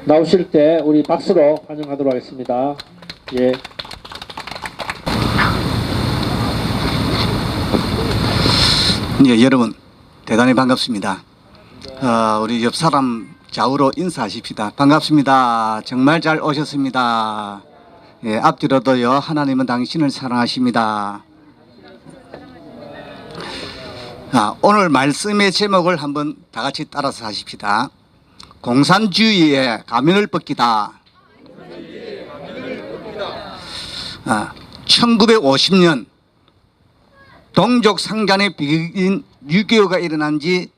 나오실 때 우리 박수로 환영하도록 하겠습니다. 예. 예, 여러분 대단히 반갑습니다. 우리 옆 사람 좌우로 인사하십시다. 반갑습니다. 정말 잘 오셨습니다. 예, 앞뒤로도요. 하나님은 당신을 사랑하십니다. 오늘 말씀의 제목을 한번 다 같이 따라서 하십시다. 공산주의의 가면을 벗기다. 1950년 동족 상잔의 비극인 6.25가 일어난 지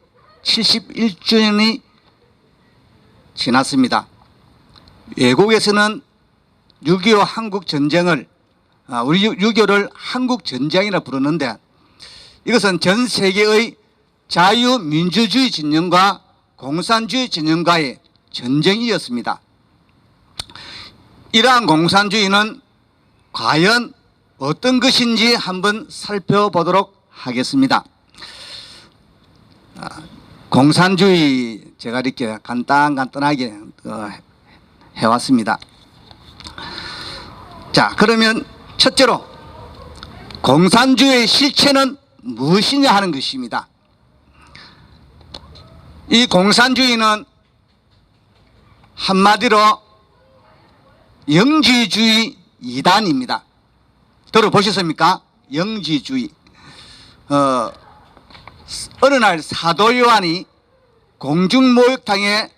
71주년이 지났습니다. 외국에서는 6.25 한국전쟁을 우리 6.25를 한국전쟁이라 부르는데 이것은 전 세계의 자유민주주의 진영과 공산주의 진영과의 전쟁이었습니다. 이러한 공산주의는 과연 어떤 것인지 한번 살펴보도록 하겠습니다. 공산주의 제가 이렇게 간단하게 해왔습니다. 자, 그러면 첫째로 공산주의의 실체는 무엇이냐 하는 것입니다. 이 공산주의는 한마디로 영지주의 이단입니다. 들어보셨습니까? 영지주의. 어느 날 사도 요한이 공중목욕탕에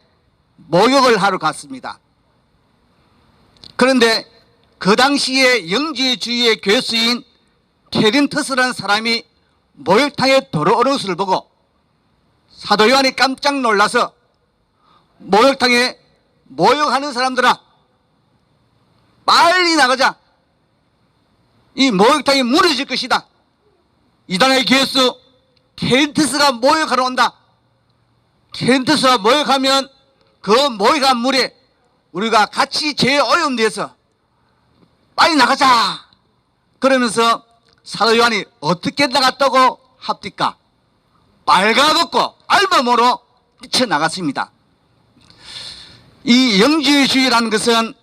목욕을 하러 갔습니다. 그런데 그 당시에 영지주의의 교수인 테린터스라는 사람이 목욕탕에 들어오는 것을 보고 사도 요한이 깜짝 놀라서 목욕탕에 목욕하는 사람들아 빨리 나가자. 이 목욕탕이 무너질 것이다. 이단의 교수 테린터스가 목욕하러 온다. 테린터스가 목욕하면 그 목욕한 물에 우리가 같이 죄에 오염돼서 빨리 나가자. 그러면서 사도 요한이 어떻게 나갔다고 합니까? 빨가벗고 알몸으로 뛰쳐나갔습니다. 이 영지주의라는 것은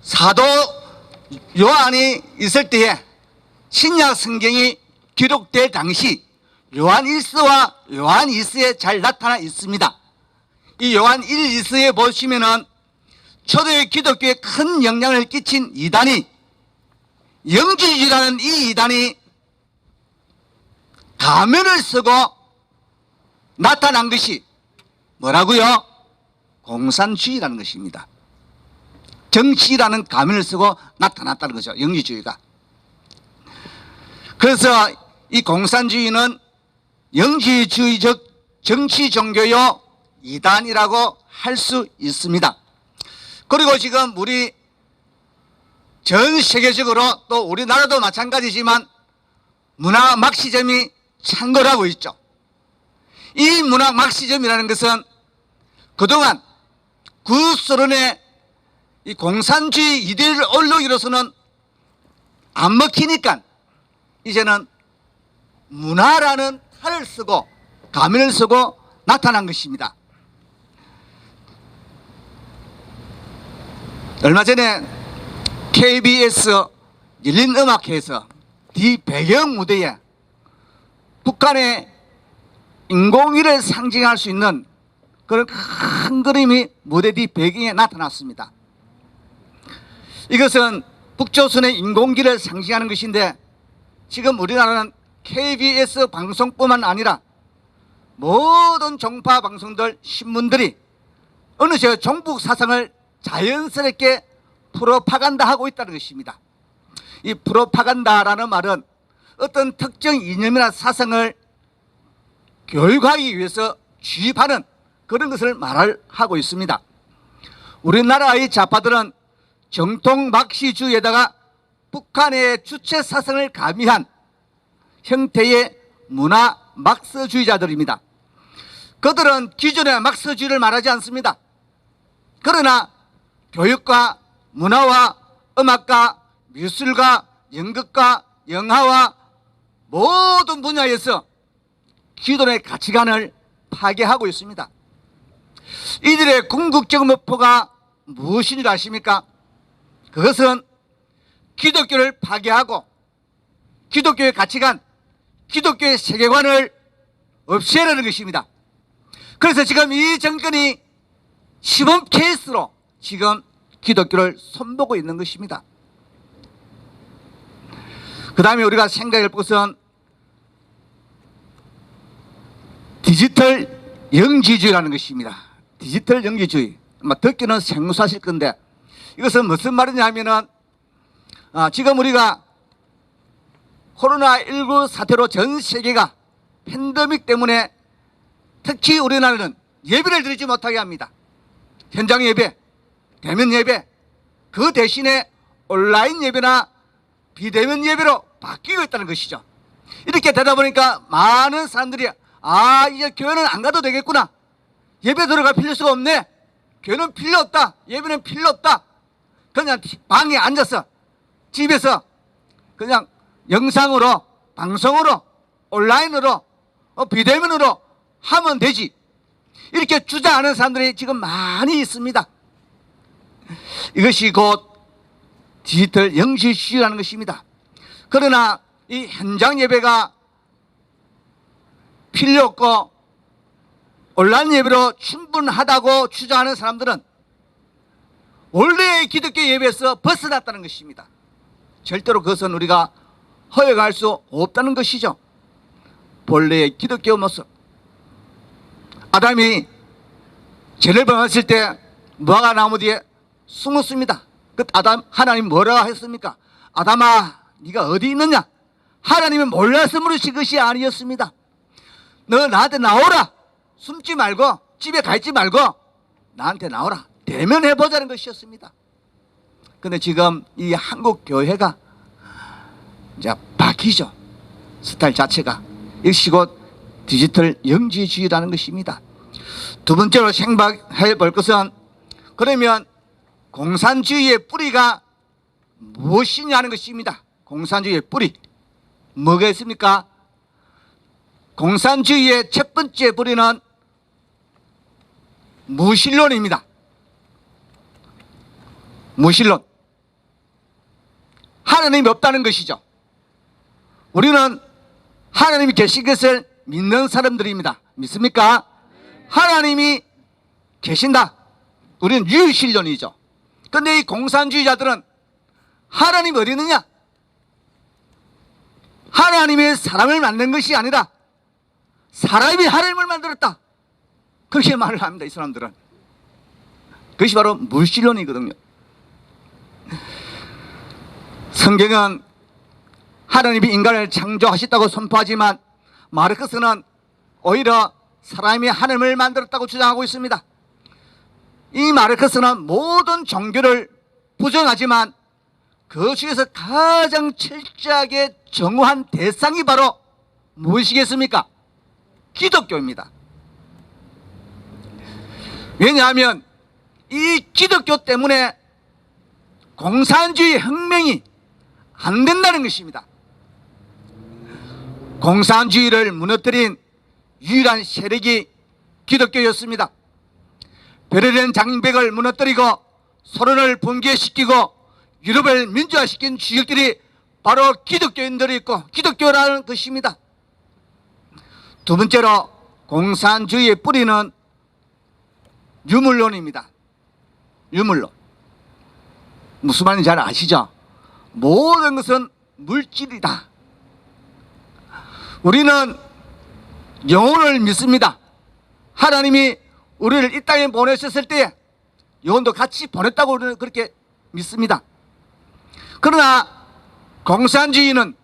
사도 요한이 있을 때에 신약 성경이 기록될 당시 요한 1서와 요한 2서에 잘 나타나 있습니다. 이 요한 1, 2서에 보시면은 초대의 기독교에 큰 영향을 끼친 이단이 영지주의라는 이 이단이 가면을 쓰고 나타난 것이 뭐라고요? 공산주의라는 것입니다. 정치라는 가면을 쓰고 나타났다는 거죠. 영지주의가. 그래서 이 공산주의는 영지주의적 정치 종교요 이단이라고 할 수 있습니다. 그리고 지금 우리 전 세계적으로 또 우리나라도 마찬가지지만 문화 막시즘이 창궐하고 있죠. 이 문화 막시즘이라는 것은 그동안 구소련의 이 공산주의 이데를 올리기로서는 안 먹히니까 이제는 문화라는 칼을 쓰고 가면을 쓰고 나타난 것입니다. 얼마 전에 KBS 열린음악회에서 이 배경 무대에 북한의 인공위를 상징할 수 있는 그런 큰 그림이 무대 뒤 배경에 나타났습니다. 이것은 북조선의 인공기를 상징하는 것인데 지금 우리나라는 KBS 방송뿐만 아니라 모든 종파 방송들 신문들이 어느새 종북 사상을 자연스럽게 프로파간다하고 있다는 것입니다. 이 프로파간다라는 말은 어떤 특정 이념이나 사상을 교육하기 위해서 주입하는 그런 것을 말하고 있습니다. 우리나라의 좌파들은 정통 막시주의에다가 북한의 주체 사상을 가미한 형태의 문화 막스주의자들입니다. 그들은 기존의 막스주의를 말하지 않습니다. 그러나 교육과 문화와 음악과 미술과 연극과 영화와 모든 분야에서 기존의 가치관을 파괴하고 있습니다. 이들의 궁극적 목표가 무엇인 줄 아십니까? 그것은 기독교를 파괴하고 기독교의 가치관, 기독교의 세계관을 없애려는 것입니다. 그래서 지금 이 정권이 시범 케이스로 지금 기독교를 손보고 있는 것입니다. 그 다음에 우리가 생각할 것은 디지털 영지주의라는 것입니다. 디지털 영지주의. 아마 듣기는 생소하실 건데 이것은 무슨 말이냐 하면은 지금 우리가 코로나19 사태로 전 세계가 팬데믹 때문에 특히 우리나라는 예배를 드리지 못하게 합니다. 현장 예배, 대면 예배, 그 대신에 온라인 예배나 비대면 예배로 바뀌고 있다는 것이죠. 이렇게 되다 보니까 많은 사람들이 이제 교회는 안 가도 되겠구나. 예배 들어갈 필요가 없네. 교회는 필요 없다. 예배는 필요 없다. 그냥 방에 앉아서 집에서 그냥 영상으로, 방송으로, 온라인으로, 비대면으로 하면 되지. 이렇게 주장하는 사람들이 지금 많이 있습니다. 이것이 곧 디지털 영지주의라는 것입니다. 그러나 이 현장 예배가 필요 없고 온라인 예배로 충분하다고 주장하는 사람들은 원래의 기독교 예배에서 벗어났다는 것입니다. 절대로 그것은 우리가 허용할 수 없다는 것이죠. 본래의 기독교 모습. 아담이 죄를 범했을 때 무화과 나무 뒤에 숨었습니다. 그 하나님 뭐라고 했습니까? 아담아, 네가 어디 있느냐? 하나님은 몰라서 물으신 것이 아니었습니다. 너 나한테 나오라. 숨지 말고 집에 가 있지 말고 나한테 나오라. 대면해보자는 것이었습니다. 근데 지금 이 한국 교회가 이제 바뀌죠. 스타일 자체가. 이것이 곧 디지털 영지주의라는 것입니다. 두 번째로 생각해 볼 것은 그러면 공산주의의 뿌리가 무엇이냐 하는 것입니다. 공산주의의 뿌리. 뭐가 있습니까? 공산주의의 첫 번째 뿌리는 무신론입니다. 무신론. 하나님이 없다는 것이죠. 우리는 하나님이 계신 것을 믿는 사람들입니다. 믿습니까? 하나님이 계신다. 우리는 유신론이죠. 그런데 이 공산주의자들은 하나님이 어디 있느냐? 하나님이 사람을 만든 것이 아니라 사람이 하나님을 만들었다. 그렇게 말을 합니다. 이 사람들은. 그것이 바로 무신론이거든요. 성경은 하나님이 인간을 창조하셨다고 선포하지만 마르크스는 오히려 사람이 하나님을 만들었다고 주장하고 있습니다. 이 마르크스는 모든 종교를 부정하지만 그 중에서 가장 철저하게 정오한 대상이 바로 무엇이겠습니까? 기독교입니다. 왜냐하면 이 기독교 때문에 공산주의 혁명이 안 된다는 것입니다. 공산주의를 무너뜨린 유일한 세력이 기독교였습니다. 베를린 장벽을 무너뜨리고 소련을 붕괴시키고 유럽을 민주화시킨 주역들이 바로 기독교인들이 있고 기독교라는 것입니다. 두 번째로 공산주의의 뿌리는 유물론입니다. 유물론. 무슨 말인지 잘 아시죠? 모든 것은 물질이다. 우리는 영혼을 믿습니다. 하나님이 우리를 이 땅에 보내셨을 때 영혼도 같이 보냈다고 우리는 그렇게 믿습니다. 그러나 공산주의는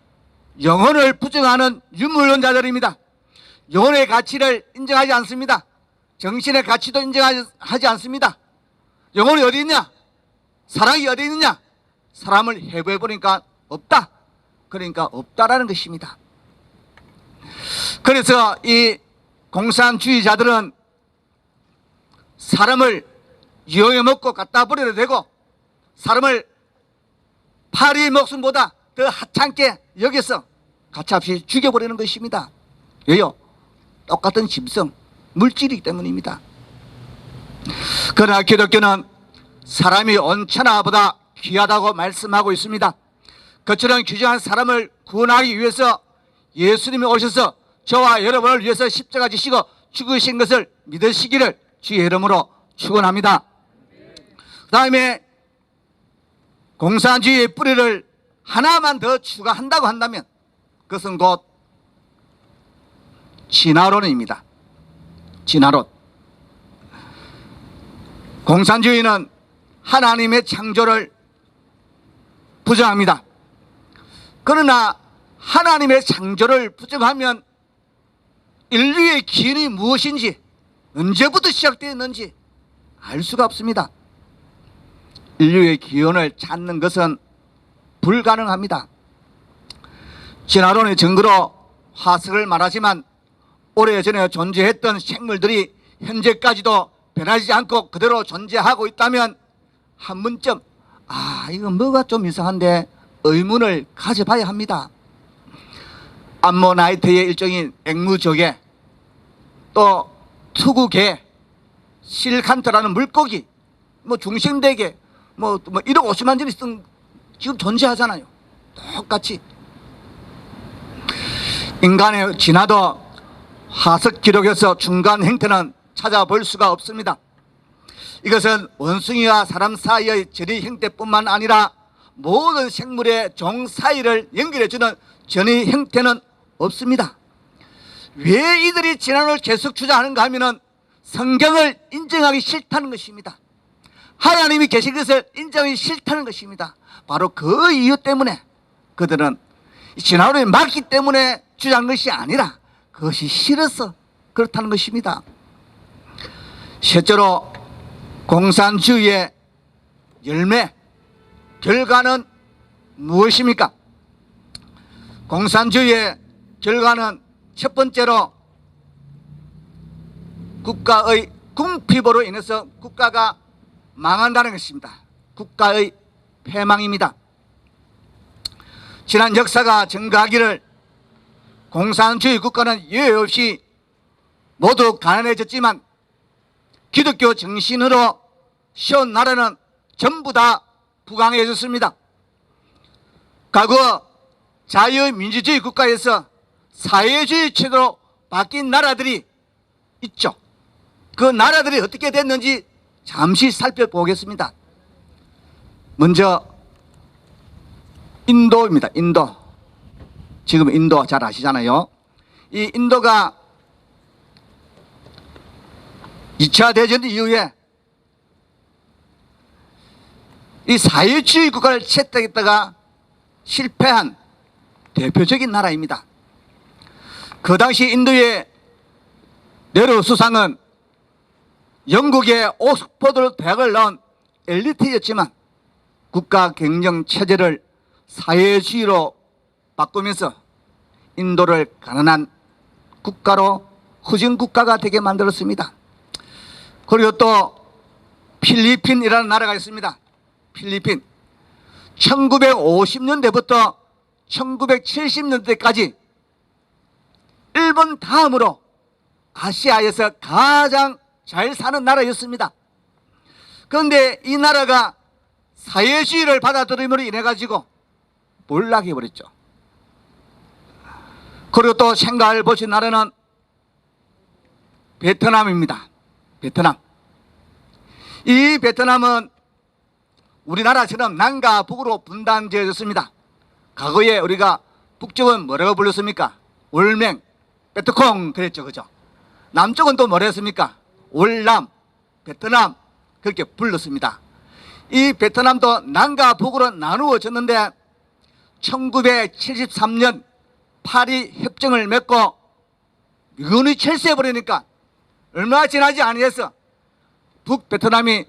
영혼을 부정하는 유물론자들입니다. 영혼의 가치를 인정하지 않습니다. 정신의 가치도 인정하지 않습니다. 영혼이 어디 있냐? 사랑이 어디 있느냐? 사람을 해부해 보니까 없다. 그러니까 없다라는 것입니다. 그래서 이 공산주의자들은 사람을 이용해 먹고 갖다 버려도 되고 사람을 파리의 목숨보다 더 하찮게 여기서 가차없이 죽여버리는 것입니다. 왜요? 똑같은 짐승, 물질이기 때문입니다. 그러나 기독교는 사람이 온천하보다 귀하다고 말씀하고 있습니다. 그처럼 귀중한 사람을 구원하기 위해서 예수님이 오셔서 저와 여러분을 위해서 십자가 지시고 죽으신 것을 믿으시기를 주의 이름으로 축원합니다. 그 다음에 공산주의의 뿌리를 하나만 더 추가한다고 한다면 그것은 곧 진화론입니다. 진화론. 공산주의는 하나님의 창조를 부정합니다. 그러나 하나님의 창조를 부정하면 인류의 기원이 무엇인지, 언제부터 시작되었는지 알 수가 없습니다. 인류의 기원을 찾는 것은 불가능합니다. 진화론의 증거로 화석을 말하지만 오래전에 존재했던 생물들이 현재까지도 변하지 않고 그대로 존재하고 있다면 한 번쯤 이거 뭐가 좀 이상한데 의문을 가져봐야 합니다. 암모나이트의 일종인 앵무조개, 또 투구개, 실칸트라는 물고기, 중생대개, 1억 50만 년 있던 지금 존재하잖아요. 똑같이. 인간의 진화도 화석 기록에서 중간 형태는 찾아볼 수가 없습니다. 이것은 원숭이와 사람 사이의 전이 형태뿐만 아니라 모든 생물의 종 사이를 연결해주는 전이 형태는 없습니다. 왜 이들이 진화를 계속 주장하는가 하면은 성경을 인정하기 싫다는 것입니다. 하나님이 계신 것을 인정하기 싫다는 것입니다. 바로 그 이유 때문에 그들은 진화론이 맞기 때문에 주장한 것이 아니라 그것이 싫어서 그렇다는 것입니다. 실제로 공산주의의 열매, 결과는 무엇입니까? 공산주의의 결과는 첫 번째로 국가의 궁핍으로 인해서 국가가 망한다는 것입니다. 국가의 패망입니다. 지난 역사가 증거하기를 공산주의 국가는 예외 없이 모두 가난해졌지만 기독교 정신으로 세운 나라는 전부 다 부강해졌습니다. 과거 자유민주주의 국가에서 사회주의 체제로 바뀐 나라들이 있죠. 그 나라들이 어떻게 됐는지 잠시 살펴보겠습니다. 먼저 인도입니다. 인도. 지금 인도 잘 아시잖아요. 이 인도가 2차 대전 이후에 이 사회주의 국가를 채택했다가 실패한 대표적인 나라입니다. 그 당시 인도의 네로 수상은 영국의 옥스퍼드 대학을 나온 엘리트였지만 국가 경영 체제를 사회주의로 바꾸면서 인도를 가난한 국가로 후진 국가가 되게 만들었습니다. 그리고 또 필리핀이라는 나라가 있습니다. 필리핀. 1950년대부터 1970년대까지 일본 다음으로 아시아에서 가장 잘 사는 나라였습니다. 그런데 이 나라가 사회주의를 받아들임으로 인해 가지고 몰락해 버렸죠. 그리고 또 생각해 보신 나라는 베트남입니다. 베트남. 이 베트남은 우리나라처럼 남과 북으로 분단되어졌습니다. 과거에 우리가 북쪽은 뭐라고 불렀습니까? 올맹, 베트콩 그랬죠. 그죠? 남쪽은 또 뭐라 했습니까? 월남, 베트남 그렇게 불렀습니다. 이 베트남도 남과 북으로 나누어졌는데 1973년 파리 협정을 맺고 미군이 철수해버리니까 얼마 지나지 아니해서 북베트남이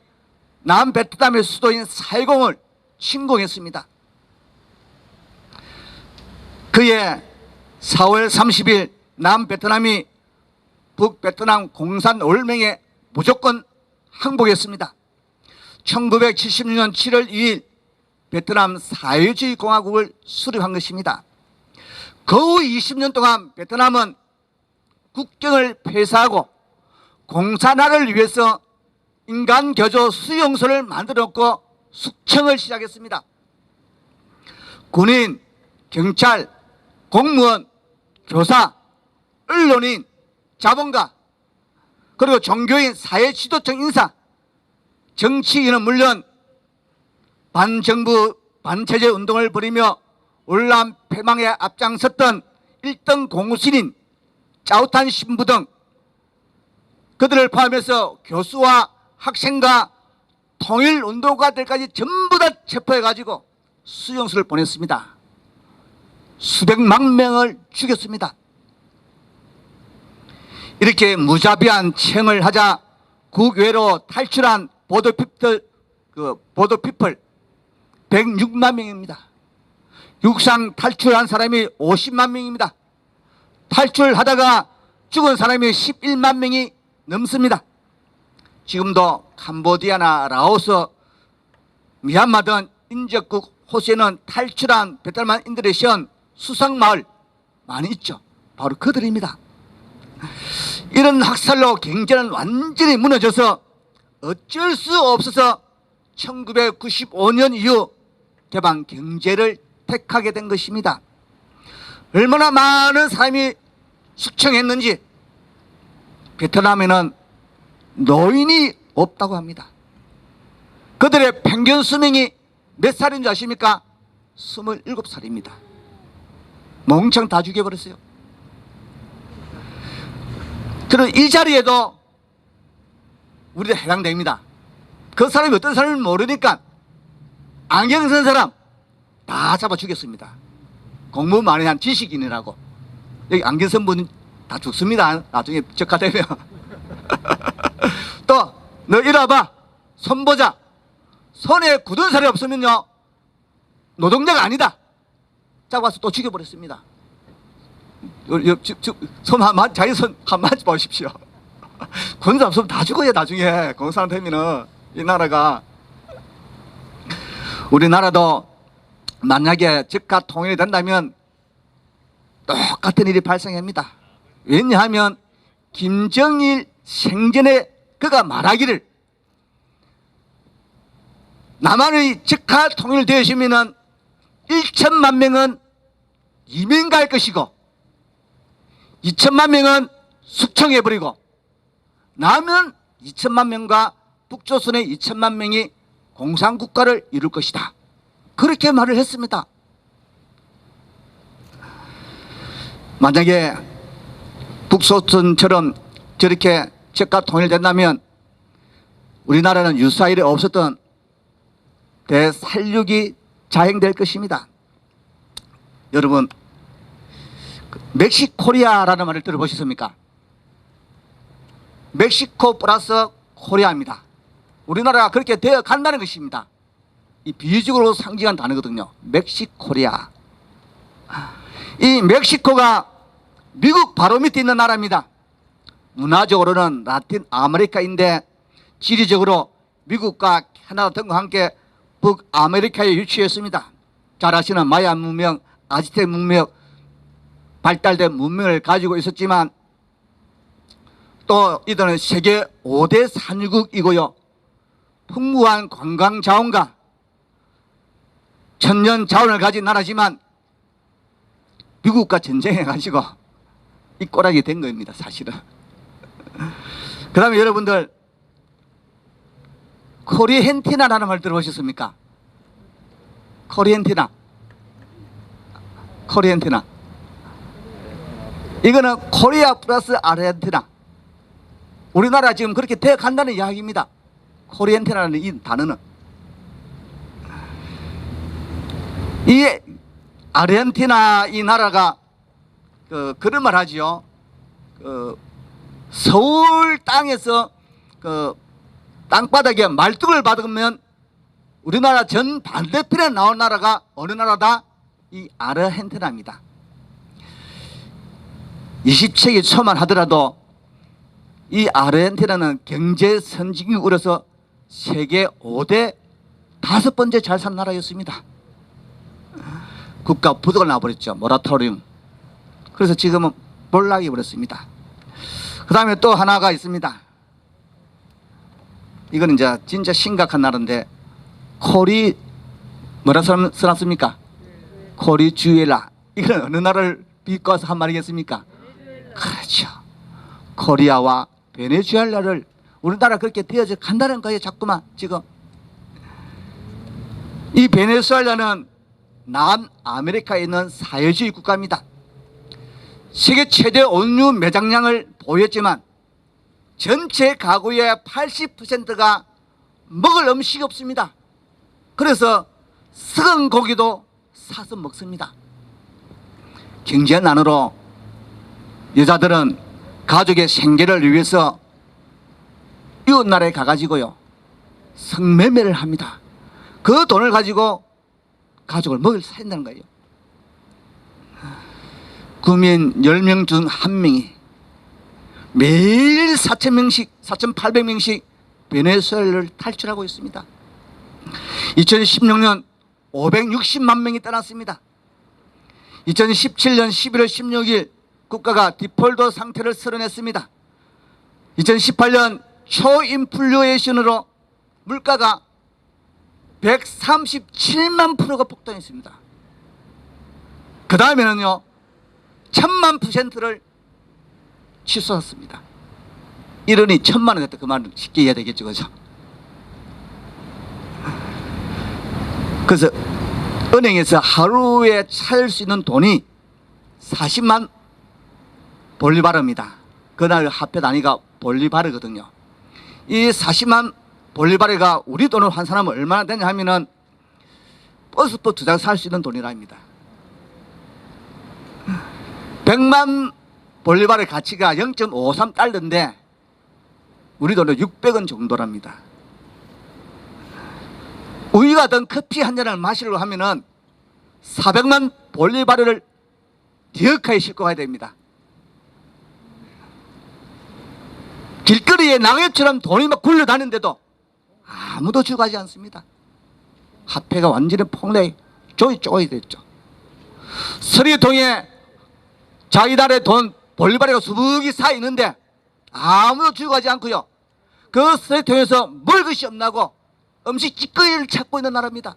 남베트남의 수도인 사이공을 침공했습니다. 그해 4월 30일 남베트남이 북베트남 공산 올맹에 무조건 항복했습니다. 1976년 7월 2일 베트남 사회주의 공화국을 수립한 것입니다. 거의 20년 동안 베트남은 국경을 폐쇄하고 공산화를 위해서 인간 교조 수용소를 만들어 놓고 숙청을 시작했습니다. 군인, 경찰, 공무원, 교사, 언론인, 자본가, 그리고 종교인, 사회지도층 인사, 정치인은 물론 반정부, 반체제 운동을 벌이며 월남 패망에 앞장섰던 1등 공신인, 짜오탄 신부 등 그들을 포함해서 교수와 학생과 통일운동가들까지 전부 다 체포해가지고 수용소를 보냈습니다. 수백만 명을 죽였습니다. 이렇게 무자비한 체행을 하자 국외로 탈출한 보도피플 106만 명입니다. 육상 탈출한 사람이 50만 명입니다. 탈출하다가 죽은 사람이 11만 명이 넘습니다. 지금도 캄보디아나 라오스, 미얀마 등 인접국 호수에는 탈출한 베트남 인도네시안 수상마을 많이 있죠. 바로 그들입니다. 이런 학살로 경제는 완전히 무너져서 어쩔 수 없어서 1995년 이후 개방 경제를 택하게 된 것입니다. 얼마나 많은 사람이 숙청했는지 베트남에는 노인이 없다고 합니다. 그들의 평균 수명이 몇 살인 줄 아십니까? 27살입니다. 멍청 다 죽여버렸어요. 저는 이 자리에도 우리도 해당됩니다. 그 사람이 어떤 사람인지 모르니까 안경 쓴 사람 다 잡아 죽였습니다. 공부 많이 한 지식인이라고. 여기 안경 쓴 분 다 죽습니다. 나중에 적화되면. 또 너 이리 와봐. 손 보자. 손에 굳은 살이 없으면요 노동자가 아니다. 잡아서 또 죽여버렸습니다. 자기 손 한 만지 보십시오. 군사 없으면 다 죽어요. 나중에 공산 되면은 이 나라가. 우리나라도 만약에 즉각 통일이 된다면 똑같은 일이 발생합니다. 왜냐하면 김정일 생전에 그가 말하기를 남한의 즉각 통일되어지면은 1천만 명은 이민 갈 것이고 2천만 명은 숙청해버리고 남은 2천만 명과 북조선의 2천만 명이 공산국가를 이룰 것이다. 그렇게 말을 했습니다. 만약에 북조선처럼 저렇게 즉각 통일된다면 우리나라는 유사일에 없었던 대살육이 자행될 것입니다. 여러분, 멕시코리아라는 말을 들어보셨습니까? 멕시코 플러스 코리아입니다. 우리나라가 그렇게 되어 간다는 것입니다. 이 비유적으로 상징한 단어거든요. 멕시코리아. 이 멕시코가 미국 바로 밑에 있는 나라입니다. 문화적으로는 라틴 아메리카인데 지리적으로 미국과 캐나다 등과 함께 북아메리카에 위치했습니다. 잘 아시는 마야 문명, 아즈텍 문명, 발달된 문명을 가지고 있었지만 또 이들은 세계 5대 산유국이고요. 풍부한 관광 자원과 천년 자원을 가진 나라지만 미국과 전쟁해가지고 이 꼴하게 된 겁니다. 사실은. 그 다음에 여러분들 코리헨티나라는 말 들어보셨습니까? 코리헨티나. 이거는 코리아 플러스 아르헨티나. 우리나라 지금 그렇게 되어 간다는 이야기입니다. 코리엔테라는 이 단어는. 이 아르헨티나 이 나라가 그런 말 하지요. 서울 땅에서 땅바닥에 말뚝을 받으면 우리나라 전 반대편에 나온 나라가 어느 나라다? 이 아르헨티나입니다. 20세기 초만 하더라도 이 아르헨티나는 경제 선진국으로서 세계 5대 5번째 잘 산 나라였습니다. 국가 부도가 나버렸죠. 모라토리움. 그래서 지금은 몰락해 버렸습니다. 그 다음에 또 하나가 있습니다. 이거는 이제 진짜 심각한 나라인데 코리 뭐라 써놨습니까? 코리주엘라. 이건 어느 나라를 비꼬아서 한 말이겠습니까? 그렇죠. 코리아와 베네수엘라를 우리나라 그렇게 되어져 간다는 거예요. 자꾸만 지금 이 베네수엘라는 남아메리카에 있는 사회주의 국가입니다. 세계 최대 원유 매장량을 보였지만 전체 가구의 80%가 먹을 음식이 없습니다. 그래서 썩은 고기도 사서 먹습니다. 경제난으로 여자들은 가족의 생계를 위해서 이웃나라에 가가지고요 성매매를 합니다. 그 돈을 가지고 가족을 먹을 산다는 거예요. 국민 10명 중 1명이 매일 4,000명씩 4,800명씩 베네수엘라를 탈출하고 있습니다. 2016년 560만 명이 떠났습니다. 2017년 11월 16일 국가가 디폴트 상태를 선언했습니다. 2018년 초인플레이션으로 물가가 137만 프로가 폭등했습니다. 그 다음에는요 1000만%를 취소했습니다. 1원이 1000만 원 됐다. 그 말은 쉽게 이해야 되겠죠, 그죠? 그래서 은행에서 하루에 찾을 수 있는 돈이 40만 볼리바르입니다. 그날 화폐 단위가 볼리바르거든요. 이 40만 볼리바르가 우리 돈을 환산하면 얼마나 되냐 하면은 버스표 2장 살 수 있는 돈이라 합니다. 100만 볼리바르 가치가 0.53달러인데 우리 돈으로 600원 정도랍니다. 우유가 든 커피 한 잔을 마시려고 하면은 400만 볼리바르를 디어카에 싣고 가야 됩니다. 길거리에 낙엽처럼 돈이 막 굴러다니는데도 아무도 주고 가지 않습니다. 화폐가 완전히 폭락해 쪼이 됐죠. 쓰레기통에 자기 나라의 돈 볼리바르가 수북이 사 있는데 아무도 주고 가지 않고요. 그 쓰레기통에서 먹을 것이 없나고 음식 찌꺼기를 찾고 있는 나라입니다.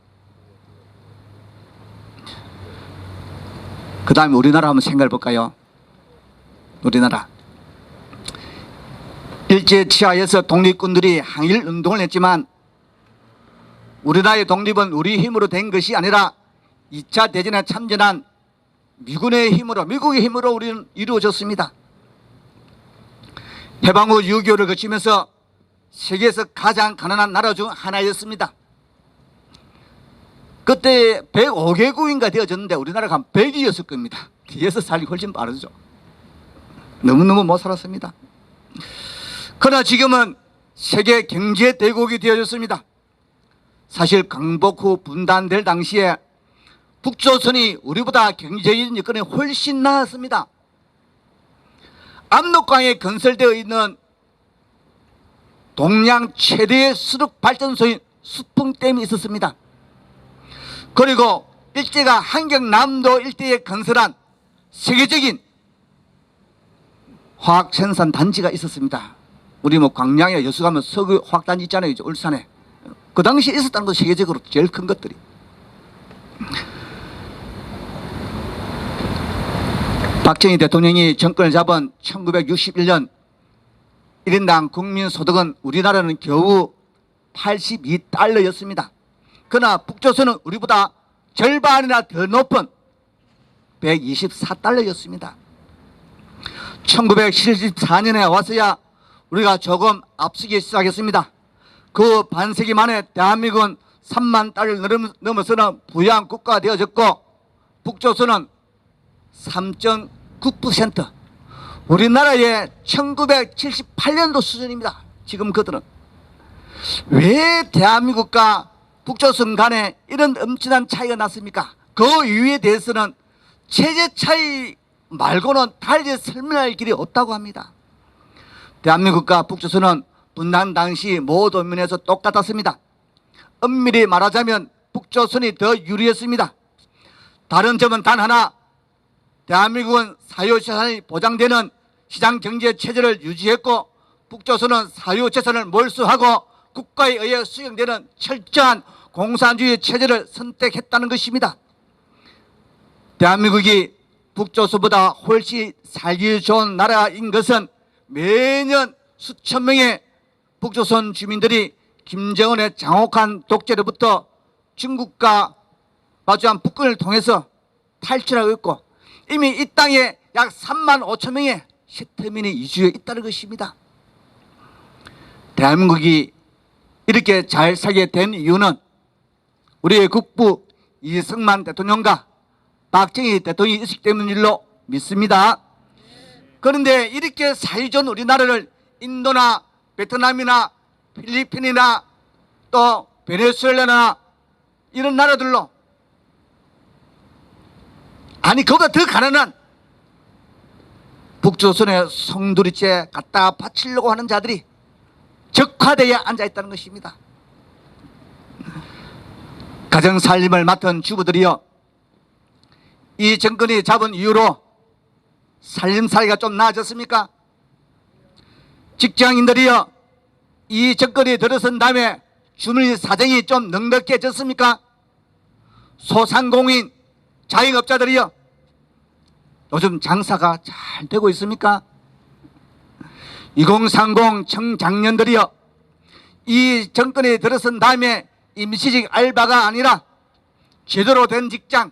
그 다음에 우리나라 한번 생각해 볼까요? 우리나라 일제치하에서 독립군들이 항일 운동을 했지만 우리나라의 독립은 우리 힘으로 된 것이 아니라 2차 대전에 참전한 미군의 힘으로, 미국의 힘으로 우리는 이루어졌습니다. 해방 후 6.25를 거치면서 세계에서 가장 가난한 나라 중 하나였습니다. 그때 105개국인가 되어졌는데 우리나라가 한 100이었을 겁니다. 뒤에서 살기 훨씬 빠르죠. 너무너무 못 살았습니다. 그러나 지금은 세계 경제 대국이 되어졌습니다. 사실 강복 후 분단될 당시에 북조선이 우리보다 경제적인 여건이 훨씬 나았습니다. 압록강에 건설되어 있는 동양 최대의 수력 발전소인 수풍댐이 있었습니다. 그리고 일제가 한경남도 일대에 건설한 세계적인 화학생산 단지가 있었습니다. 우리 뭐 광양에 여수 가면 석유 화학단지 있잖아요, 이제 울산에. 그 당시에 있었다는 것, 세계적으로 제일 큰 것들이. 박정희 대통령이 정권을 잡은 1961년 1인당 국민소득은 우리나라는 겨우 82달러였습니다. 그러나 북조선은 우리보다 절반이나 더 높은 124달러였습니다. 1974년에 와서야 우리가 조금 앞서기 시작했습니다. 그 반세기 만에 대한민국은 3만 달러를 넘어서는 부유한 국가가 되어졌고 북조선은 3.9%, 우리나라의 1978년도 수준입니다. 지금 그들은. 왜 대한민국과 북조선 간에 이런 엄청난 차이가 났습니까? 그 이유에 대해서는 체제 차이 말고는 달리 설명할 길이 없다고 합니다. 대한민국과 북조선은 분단 당시 모든 면에서 똑같았습니다. 엄밀히 말하자면 북조선이 더 유리했습니다. 다른 점은 단 하나, 대한민국은 사유재산이 보장되는 시장경제 체제를 유지했고 북조선은 사유재산을 몰수하고 국가에 의해 수행되는 철저한 공산주의 체제를 선택했다는 것입니다. 대한민국이 북조선보다 훨씬 살기 좋은 나라인 것은 매년 수천 명의 북조선 주민들이 김정은의 장혹한 독재로부터 중국과 마주한 북근을 통해서 탈출하고 있고 이미 이 땅에 약 3만 5천 명의 세터민이 이주해 있다는 것입니다. 대한민국이 이렇게 잘 살게 된 이유는 우리의 국부 이승만 대통령과 박정희 대통령이 있었기 때문일로 믿습니다. 그런데 이렇게 사이좋은 우리나라를 인도나 베트남이나 필리핀이나 또 베네수엘라나 이런 나라들로, 아니 그보다 더 가난한 북조선의 송두리째 갖다 바치려고 하는 자들이 적화되어 앉아있다는 것입니다. 가정살림을 맡은 주부들이여, 이 정권이 잡은 이후로 살림살이가 좀 나아졌습니까? 직장인들이여, 이 정권이 들어선 다음에 주민 사정이 좀 넉넉해졌습니까? 소상공인, 자영업자들이여, 요즘 장사가 잘 되고 있습니까? 2030 청장년들이여, 이 정권이 들어선 다음에 임시직 알바가 아니라 제대로 된 직장,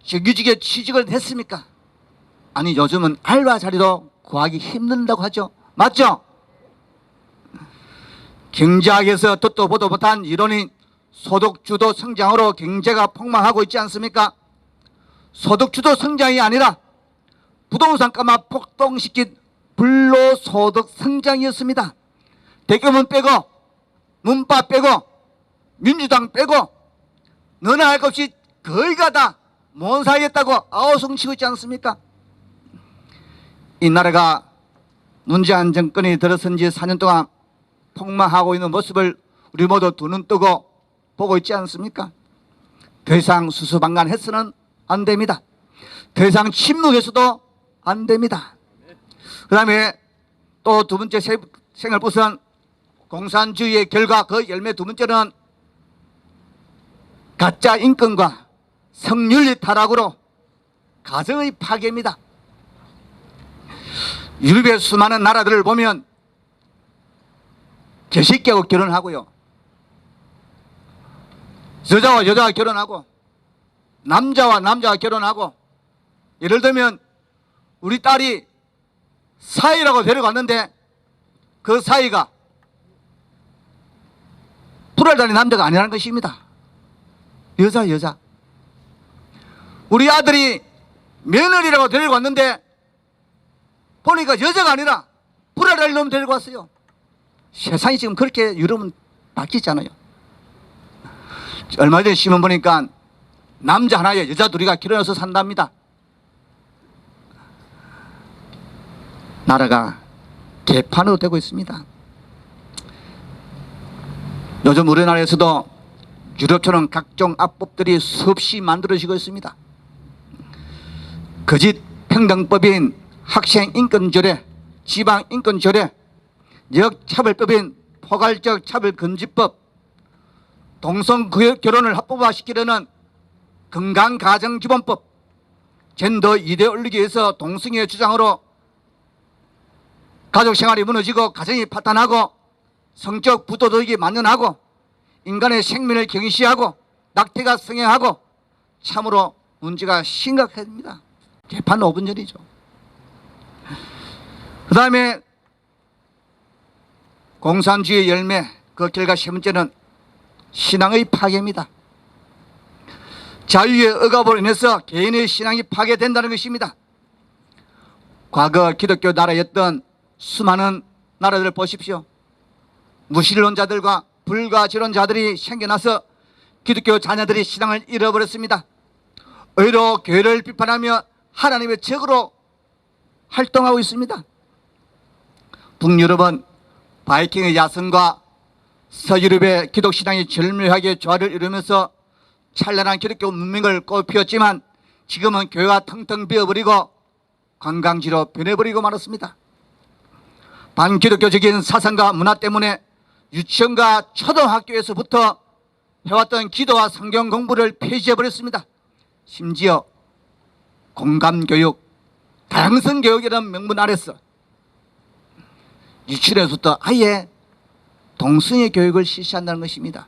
정규직에 취직을 했습니까? 아니 요즘은 알바 자리도 구하기 힘든다고 하죠. 맞죠? 경제학에서 듣도 보도 못한 이론인 소득주도 성장으로 경제가 폭망하고 있지 않습니까? 소득주도 성장이 아니라 부동산가만 폭등시킨 불로소득 성장이었습니다. 대교문 빼고 문파 빼고 민주당 빼고 너나 할 것 없이 거의가 다 못살겠다고 아우성치고 있지 않습니까? 이 나라가 문재인 정권이 들어선 지 4년 동안 폭망하고 있는 모습을 우리 모두 두 눈 뜨고 보고 있지 않습니까? 더 이상 수수방관해서는 안 됩니다. 더 이상 침묵해서도 안 됩니다. 그 다음에 또 두 번째 생활부선 공산주의의 결과, 그 열매 두 번째는 가짜 인권과 성윤리 타락으로 가정의 파괴입니다. 유럽의 수많은 나라들을 보면 개새끼하고 결혼하고요, 여자와 여자가 결혼하고 남자와 남자가 결혼하고, 예를 들면 우리 딸이 사이라고 데려갔는데 그 사이가 불알 달린 남자가 아니라는 것입니다. 여자. 우리 아들이 며느리라고 데리고 왔는데 보니까 여자가 아니라 불알 달린 놈 데리고 왔어요. 세상이 지금 그렇게 유럽은 바뀌잖아요. 얼마 전에 신문 보니까 남자 하나에 여자 둘이가 결혼해서 산답니다. 나라가 개판으로 되고 있습니다. 요즘 우리나라에서도 유럽처럼 각종 악법들이 수없이 만들어지고 있습니다. 거짓 평등법인 학생인권조례, 지방인권조례, 역차별법인 포괄적 차별금지법, 동성결혼을 합법화시키려는 건강가정기본법, 젠더 이데올로기에 의해서 동성애의 주장으로 가족생활이 무너지고 가정이 파탄하고 성적 부도덕이 만연하고 인간의 생명을 경시하고 낙태가 성행하고 참으로 문제가 심각합니다. 개판 5분 전이죠. 그 다음에 공산주의 열매, 그 결과 세 번째는 신앙의 파괴입니다. 자유의 억압으로 인해서 개인의 신앙이 파괴된다는 것입니다. 과거 기독교 나라였던 수많은 나라들을 보십시오. 무신론자들과 불가지론자들이 생겨나서 기독교 자녀들이 신앙을 잃어버렸습니다. 의로 교회를 비판하며 하나님의 적으로 활동하고 있습니다. 북유럽은 바이킹의 야성과 서유럽의 기독신앙이 절묘하게 조화를 이루면서 찬란한 기독교 문명을 꽃피웠지만 지금은 교회가 텅텅 비어버리고 관광지로 변해버리고 말았습니다. 반기독교적인 사상과 문화 때문에 유치원과 초등학교에서부터 해왔던 기도와 성경 공부를 폐지해버렸습니다. 심지어 공감교육, 다양성 교육이라는 명분 아래서 유치원에서부터 아예 동성애 교육을 실시한다는 것입니다.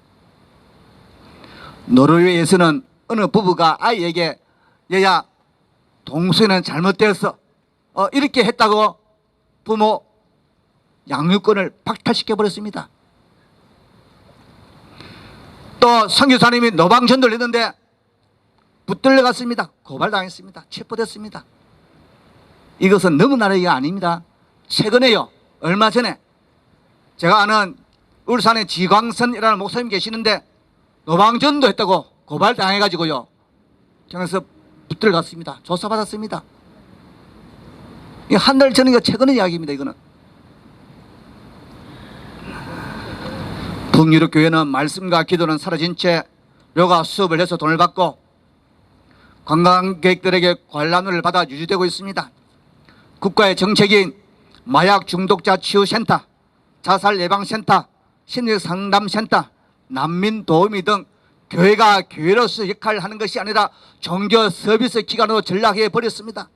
노르웨이에서는 어느 부부가 아이에게 얘야 동성애는 잘못되었어 이렇게 했다고 부모 양육권을 박탈시켜버렸습니다. 또 선교사님이 노방전도를 했는데 붙들려갔습니다. 고발당했습니다. 체포됐습니다. 이것은 너무나 얘기가 아닙니다. 최근에요, 얼마 전에 제가 아는 울산의 지광선이라는 목사님 계시는데 노방전도 했다고 고발당해가지고요 경에서 붙들려갔습니다. 조사받았습니다. 한 달 전에 최근의 이야기입니다. 이거는 북유럽 교회는 말씀과 기도는 사라진 채 요가 수업을 해서 돈을 받고 관광객들에게 관람료를 받아 유지되고 있습니다. 국가의 정책인 마약 중독자 치유센터, 자살 예방센터, 심리상담센터, 난민 도우미 등 교회가 교회로서 역할을 하는 것이 아니라 종교 서비스 기관으로 전락해 버렸습니다.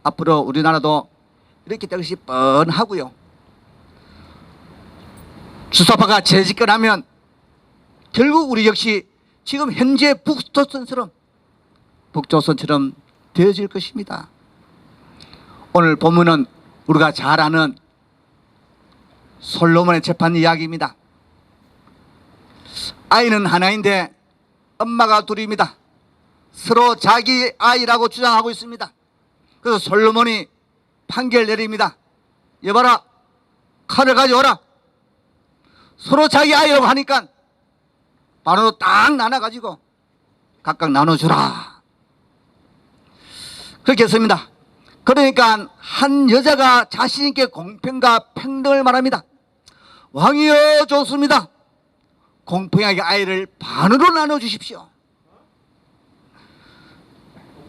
앞으로 우리나라도 이렇게 될 것이 뻔하고요. 주사파가 재집권하면 결국 우리 역시 지금 현재 북조선처럼 되어질 것입니다. 오늘 본문은 우리가 잘 아는 솔로몬의 재판 이야기입니다. 아이는 하나인데 엄마가 둘입니다. 서로 자기 아이라고 주장하고 있습니다. 그래서 솔로몬이 판결 내립니다. 여봐라, 칼을 가져오라. 서로 자기 아이라고 하니까 반으로 딱 나눠가지고 각각 나눠주라. 그렇게 했습니다. 그러니까 한 여자가 자신있게 공평과 평등을 말합니다. 왕이여 좋습니다. 공평하게 아이를 반으로 나눠주십시오.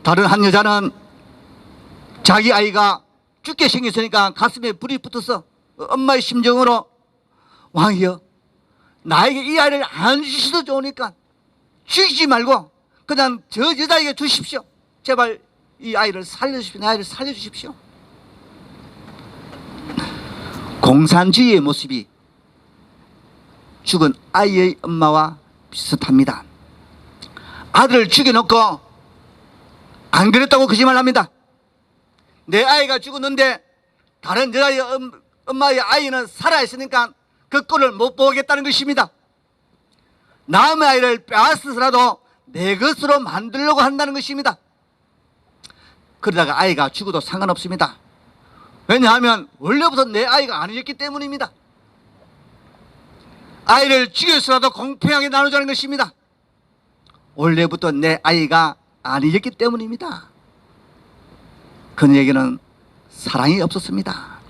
다른 한 여자는 자기 아이가 죽게 생겼으니까 가슴에 불이 붙어서 엄마의 심정으로 왕이여 나에게 이 아이를 안 주셔도 좋으니까 죽이지 말고 그냥 저 여자에게 주십시오. 제발 이 아이를 살려주십시오. 내 아이를 살려주십시오. 공산주의의 모습이 죽은 아이의 엄마와 비슷합니다. 아들을 죽여놓고 안 그랬다고 거짓말합니다. 내 아이가 죽었는데 다른 여자의 엄마의 아이는 살아있으니까 그 꼴을 못 보겠다는 것입니다. 남의 아이를 빼앗아서라도 내 것으로 만들려고 한다는 것입니다. 그러다가 아이가 죽어도 상관없습니다. 왜냐하면 원래부터 내 아이가 아니었기 때문입니다. 아이를 죽여서라도 공평하게 나누자는 것입니다. 원래부터 내 아이가 아니었기 때문입니다. 그녀에게는 사랑이 없었습니다.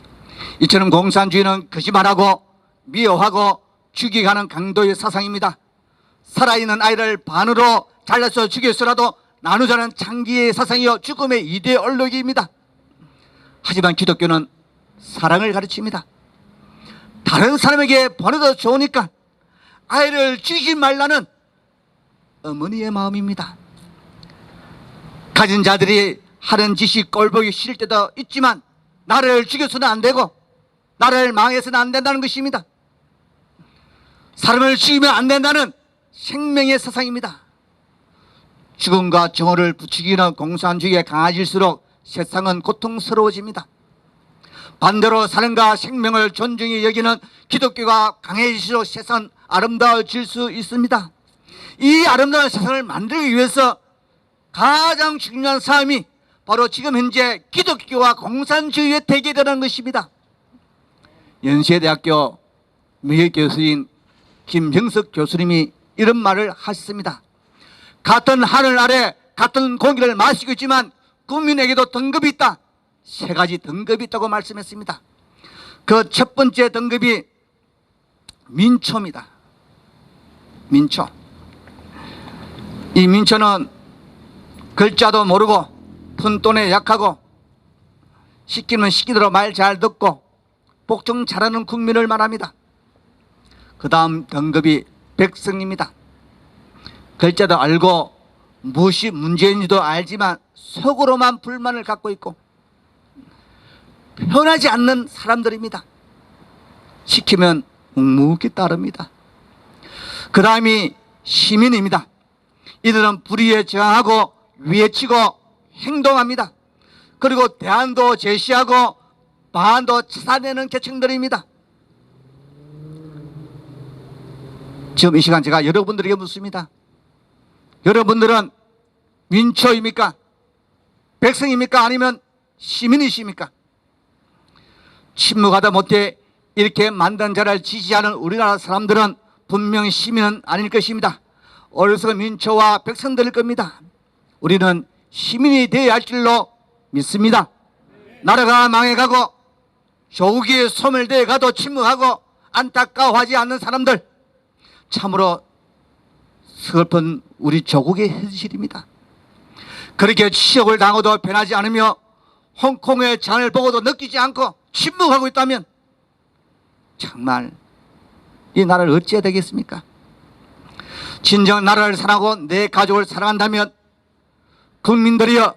이처럼 공산주의는 거짓말하고 미워하고 죽이가는 강도의 사상입니다. 살아있는 아이를 반으로 잘라서 죽여서라도 나누자는 창기의 사상이요 죽음의 이데올로기입니다. 하지만 기독교는 사랑을 가르칩니다. 다른 사람에게 보내도 좋으니까 아이를 죽이지 말라는 어머니의 마음입니다. 가진 자들이 하는 짓이 꼴보기 싫을 때도 있지만 나를 죽여서는 안 되고 나를 망해서는 안 된다는 것입니다. 사람을 죽이면 안 된다는 생명의 사상입니다. 죽음과 정오를 부추기는 공산주의가 강해질수록 세상은 고통스러워집니다. 반대로 사랑과 생명을 존중히 여기는 기독교가 강해질수록 세상은 아름다워질 수 있습니다. 이 아름다운 세상을 만들기 위해서 가장 중요한 싸움이 바로 지금 현재 기독교와 공산주의의 대결이라는 것입니다. 연세대학교 미학교수인 김형석 교수님이 이런 말을 하셨습니다. 같은 하늘 아래 같은 공기를 마시고 있지만 국민에게도 등급이 있다. 세 가지 등급이 있다고 말씀했습니다. 그 첫 번째 등급이 민초입니다. 민초. 이 민초는 글자도 모르고 푼돈에 약하고 시키면 시키대로 말 잘 듣고 복종 잘하는 국민을 말합니다. 그 다음 등급이 백성입니다. 글자도 알고 무엇이 문제인지도 알지만 속으로만 불만을 갖고 있고 변하지 않는 사람들입니다. 시키면 묵묵히 따릅니다. 그 다음이 시민입니다. 이들은 불의에 저항하고 외치고 행동합니다. 그리고 대안도 제시하고 방안도 찾아내는 계층들입니다. 지금 이 시간 제가 여러분들에게 묻습니다. 여러분들은 민초입니까? 백성입니까? 아니면 시민이십니까? 침묵하다 못해 이렇게 만든 자를 지지하는 우리나라 사람들은 분명히 시민은 아닐 것입니다. 어리석은 민초와 백성들일 겁니다. 우리는 시민이 되어야 할 줄로 믿습니다. 나라가 망해가고 조국이 소멸되어 가도 침묵하고 안타까워하지 않는 사람들, 참으로 슬픈 우리 조국의 현실입니다. 그렇게 치욕을 당하도 변하지 않으며 홍콩의 장을 보고도 느끼지 않고 침묵하고 있다면 정말 이 나라를 어찌해야 되겠습니까? 진정 나라를 사랑하고 내 가족을 사랑한다면 국민들이여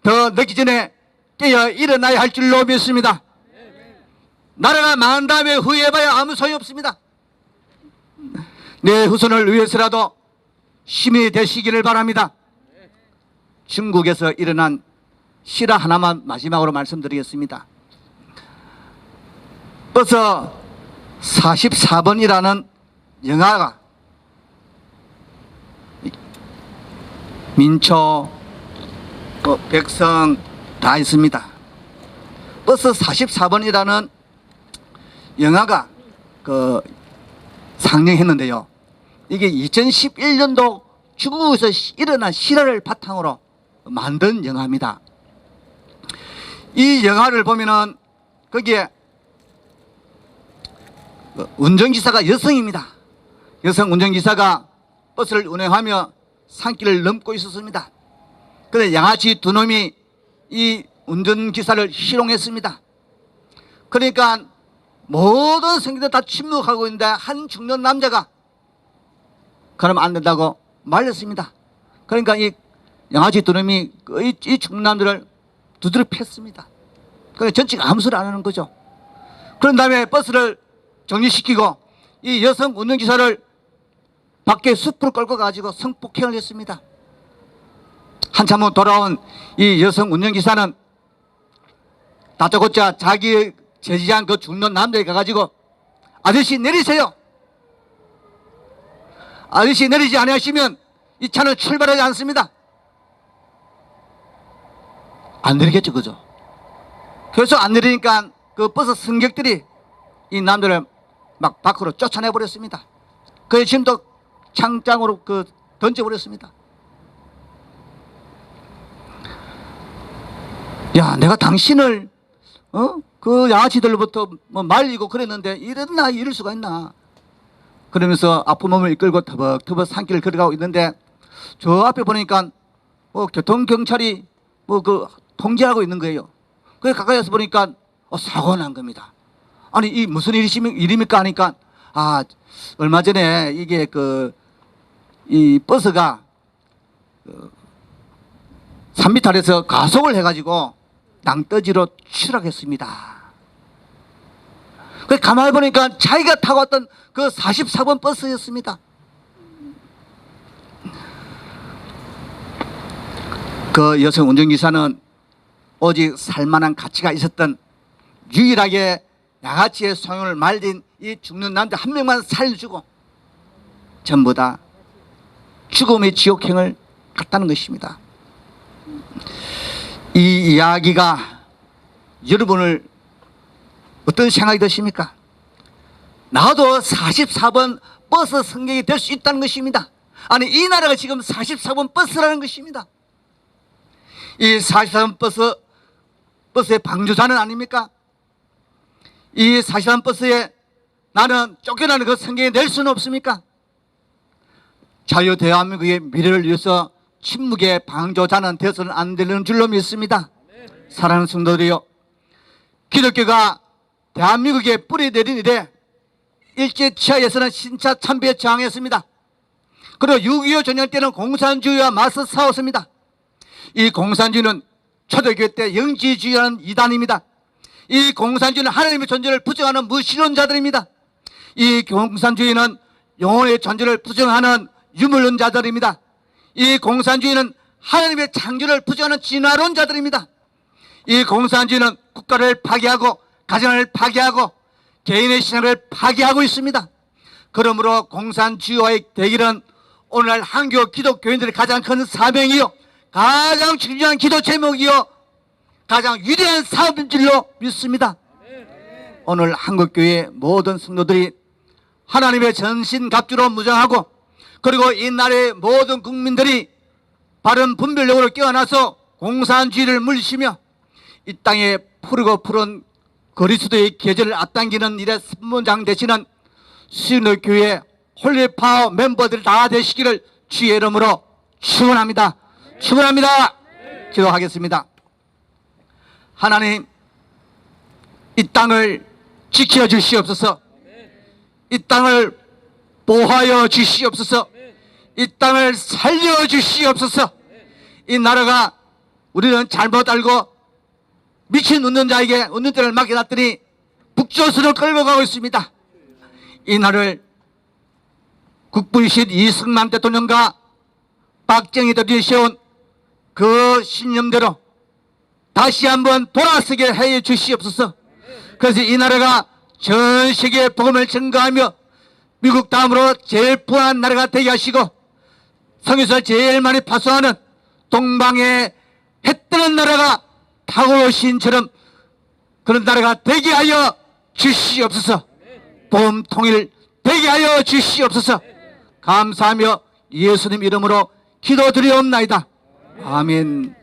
더 늦기 전에 깨어 일어나야 할 줄로 믿습니다. 나라가 망한 다음에 후회해봐야 아무 소용이 없습니다. 내 후손을 위해서라도 시민이 되시기를 바랍니다. 중국에서 일어난 실화 하나만 마지막으로 말씀드리겠습니다. 버스 44번이라는 영화가 민초, 백성 다 있습니다. 버스 44번이라는 영화가 상영했는데요. 이게 2011년도 중국에서 일어난 실화를 바탕으로 만든 영화입니다. 이 영화를 보면은 거기에 운전기사가 여성입니다. 여성 운전기사가 버스를 운행하며 산길을 넘고 있었습니다. 그런데 양아치 두 놈이 이 운전기사를 희롱했습니다. 그러니까 모든 승객들 다 침묵하고 있는데 한 중년 남자가 그러면 안 된다고 말렸습니다. 그러니까 이 양아치 두 놈이 이 중년 남자를 두드려 팼습니다. 그러니까 전체가 아무 소리 안 하는 거죠. 그런 다음에 버스를 정지시키고 이 여성 운전기사를 밖에 숲으로 끌고 가지고 성폭행을 했습니다. 한참 후 돌아온 이 여성 운전기사는 다짜고짜 자기 제지한 그 중년 남자에 가가지고 아저씨 내리세요. 아저씨 내리지 아니하시면 이 차는 출발하지 않습니다. 안 내리겠죠, 그죠? 그래서 안 내리니까 그 버스 승객들이 이 남자를 막 밖으로 쫓아내버렸습니다. 그의 짐도 창장으로 던져버렸습니다. 야, 내가 당신을 그 양아치들로부터 말리고 그랬는데 이럴 수가 있나? 그러면서 아픈 몸을 이끌고 터벅터벅 산길을 걸어가고 있는데 저 앞에 보니까 교통경찰이 통제하고 있는 거예요. 그래서 가까이 와서 보니까 사고가 난 겁니다. 아니 이 무슨 일입니까 하니까 얼마 전에 이게 이 버스가 산비탈에서 가속을 해가지고 낭떠지로 추락했습니다. 그래서 가만히 보니까 자기가 타고 왔던 그 44번 버스였습니다. 그 여성 운전기사는 오직 살만한 가치가 있었던 유일하게 양아치의 소용을 말린 이 죽는 남자 한 명만 살려주고 전부 다 죽음의 지옥행을 갔다는 것입니다. 이 이야기가 여러분을 어떤 생각이 드십니까? 나도 44번 버스 승객이 될 수 있다는 것입니다. 아니 이 나라가 지금 44번 버스라는 것입니다. 이 44번 버스의 방조자는 아닙니까? 이 44번 버스에 나는 쫓겨나는 그 승객이 낼 수는 없습니까? 자유 대한민국의 미래를 위해서 침묵의 방조자는 되어서는 안 되는 줄로 믿습니다. 사랑하는 성도들이요, 기독교가 대한민국에 뿌리 내린 이래 일제치하에서는 신차 참배에 저항했습니다. 그리고 6.25 전쟁 때는 공산주의와 맞서 싸웠습니다. 이 공산주의는 초대교회 때 영지주의라는 이단입니다. 이 공산주의는 하나님의 존재를 부정하는 무신론자들입니다. 이 공산주의는 영혼의 존재를 부정하는 유물론자들입니다. 이 공산주의는 하나님의 창조를 부정하는 진화론자들입니다. 이 공산주의는 국가를 파괴하고 가정을 파괴하고 개인의 신앙을 파괴하고 있습니다. 그러므로 공산주의와의 대결은 오늘날 한국 기독교인들의 가장 큰 사명이요, 가장 중요한 기도 제목이요, 가장 위대한 사업인 줄로 믿습니다. 오늘 한국교회 모든 성도들이 하나님의 전신갑주로 무장하고, 그리고 이 나라의 모든 국민들이 바른 분별력으로 깨어나서 공산주의를 물리치며 이 땅에 푸르고 푸른 그리스도의 계절을 앞당기는 일에 선문장 되시는 신의교회 홀리파워 멤버들 다 되시기를 주의 이름으로 축원합니다. 축원합니다. 기도하겠습니다. 하나님, 이 땅을 지켜 주시옵소서. 이 땅을 보호하여 주시옵소서. 이 땅을 살려 주시옵소서. 이 나라가 우리는 잘못 알고 미친 웃는 자에게 웃는 때를 맡겨놨더니 북조선으로 끌고 가고 있습니다. 이 나라를 국부이신 이승만 대통령과 박정희들이 세운 그 신념대로 다시 한번 돌아서게 해 주시옵소서. 그래서 이 나라가 전 세계에 복음을 증거하며 미국 다음으로 제일 부한 나라가 되게 하시고 성에서 제일 많이 파송하는 동방의 해 뜨는 나라가 타고로 신처럼 그런 나라가 되게 하여 주시옵소서. 복음 통일 되게 하여 주시옵소서. 감사하며 예수님 이름으로 기도드리옵나이다. 아멘.